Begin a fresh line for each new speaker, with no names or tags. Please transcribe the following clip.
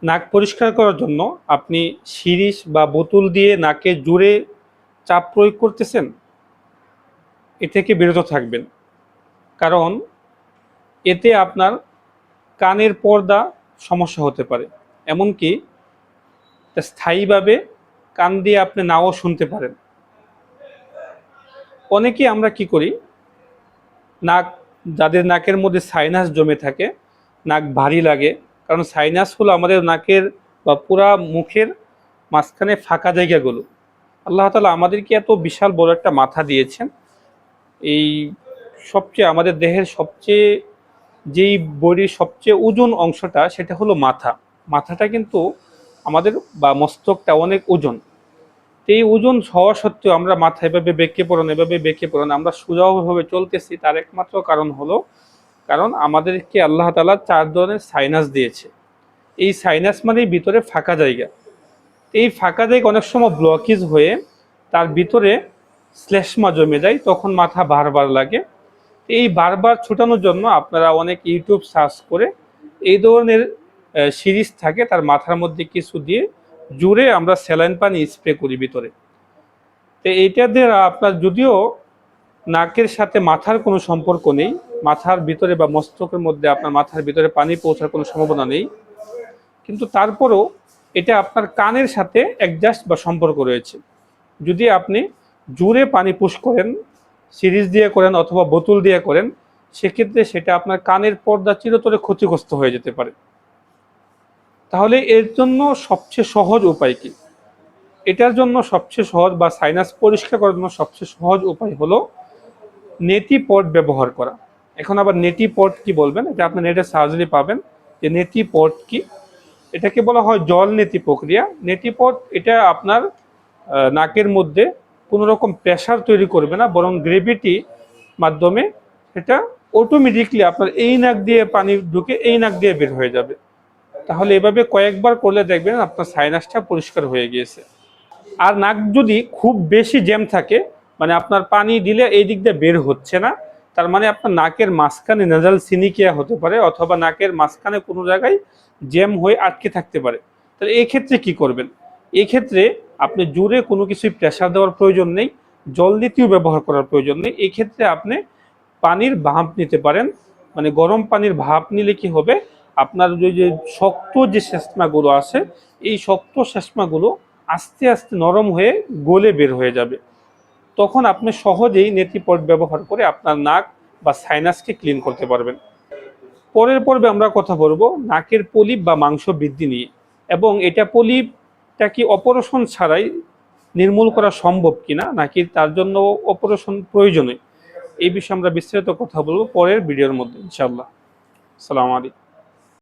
নাক পরিষ্কার করার জন্য আপনি শিরিষ বা বোতল দিয়ে নাকে জুড়ে চাপ প্রয়োগ করতেছেন, এ থেকে বিরত থাকবেন। কারণ এতে আপনার কানের পর্দা সমস্যা হতে পারে, এমনকি স্থায়ীভাবে কান দিয়ে আপনি নাও শুনতে পারেন। অনেকে আমরা কি করি, নাক, যাদের নাকের মধ্যে সাইনাস জমে থাকে, নাক ভারী লাগে, কারণ সাইনাস হলো আমাদের নাকের বা পুরা মুখের মাঝখানে ফাঁকা জায়গাগুলো। আল্লাহ তাআলা আমাদেরকে এত বিশাল বড় একটা মাথা দিয়েছেন, এই সবচেয়ে আমাদের দেহের সবচেয়ে, যেই বডির সবচেয়ে ওজন অংশটা সেটা হলো মাথা। মাথাটা কিন্তু আমাদের বা মস্তকটা অনেক ওজন। এই ওজন হওয়া সত্ত্বেও আমরা মাথা এভাবে বেঁকে পড়ান, আমরা সোজাভাবে চলতেছি, তার একমাত্র কারণ হলো, কারণ আমাদেরকে আল্লাহ তাআলা 4 ধরনের সাইনাস দিয়েছে। এই সাইনাস মানেই ভিতরে ফাঁকা জায়গা। এই ফাঁকা জায়গা অনেক সময় ব্লকেজ হয়ে তার ভিতরে শ্লেষ্মা জমে যায়, তখন মাথা বারবার লাগে। এই বারবার ছুটানোর জন্য আপনারা অনেক ইউটিউব সার্চ করে এই ধরনের সিরিজ থাকে, তার মাথার মধ্যে কিছু দিয়ে জুড়ে আমরা স্যালাইন পানি স্প্রে করি ভিতরে। তো এইটা দিয়ে আপনার যদিও নাকের সাথে মাথার কোনো সম্পর্ক নেই, মাথার ভিতরে বা মস্তকের মধ্যে আপনার মাথার ভিতরে পানি পৌঁছার কোনো সম্ভাবনা নেই, কিন্তু তারপরও এটা আপনার কানের সাথে অ্যাডজাস্ট বা সম্পর্ক রয়েছে। যদি আপনি জুড়ে পানি পুশ করেন, সিরিজ দিয়ে করেন অথবা বোতল দিয়ে করেন, সেক্ষেত্রে সেটা আপনার কানের পর্দা চিরতরে ক্ষতিগ্রস্ত হয়ে যেতে পারে। তাহলে এর জন্য সবচেয়ে সহজ উপায় কি? এটার জন্য সবচেয়ে সহজ বা সাইনাস পরিষ্কার করার জন্য সবচেয়ে সহজ উপায় হলো নেটি পট ব্যবহার করা। এখন আবার নেটি পট কি বলবেন, এটা আপনি নেটে সার্চলে পাবেন যে নেটি পট কি। এটাকে বলা হয় জল নেতি প্রক্রিয়া। নেটি পট এটা আপনার নাকের মধ্যে কোনো রকম প্রেশার তৈরি করবে না, বরং গ্রেভিটি মাধ্যমে এটা অটোমেটিকলি আপনার এই নাক দিয়ে পানি ঢুকে এই নাক দিয়ে বের হয়ে যাবে। তাহলে এভাবে কয়েকবার করলে দেখবেন আপনার সাইনাসটা পরিষ্কার হয়ে গিয়েছে। আর নাক যদি খুব বেশি জ্যাম থাকে, মানে আপনার পানি দিলে এই দিক দিয়ে বের হচ্ছে না, তার মানে আপনার নাকের মাঝখানে নেজাল সিনিকিয়া হতে পারে, অথবা নাকের মাঝখানে কোনো জায়গায় জ্যাম হয়ে আটকে থাকতে পারে। তাহলে এই ক্ষেত্রে কি করবেন? এই ক্ষেত্রে আপনি জোরে কোনো কিছুই প্রেশার দেওয়ার প্রয়োজন নেই, জল দ্বিতীয় ব্যবহার করার প্রয়োজন নেই। এই ক্ষেত্রে আপনি পানির ভাপ নিতে পারেন। মানে গরম পানির ভাপ নিলে কি হবে, আপনার যে শক্ত যে শেষমাগুলো আছে, এই শক্ত শেষমাগুলো আস্তে আস্তে নরম হয়ে গলে বের হয়ে যাবে। তখন আপনি সহজেই নেটি পট ব্যবহার করে আপনার নাক বা সাইনাসকে ক্লিন করতে পারবেন। পরের পর্বে আমরা কথা বলবো নাকের পলিপ বা মাংস বৃদ্ধি নিয়ে, এবং এটা পলিপটা কি অপারেশন ছাড়াই নির্মূল করা সম্ভব কিনা, নাকি তার জন্য অপারেশন প্রয়োজনীয়, এই বিষয়ে আমরা বিস্তারিত কথা বলবো পরের ভিডিওর মধ্যে ইনশাআল্লাহ। আসসালামু আলাইকুম।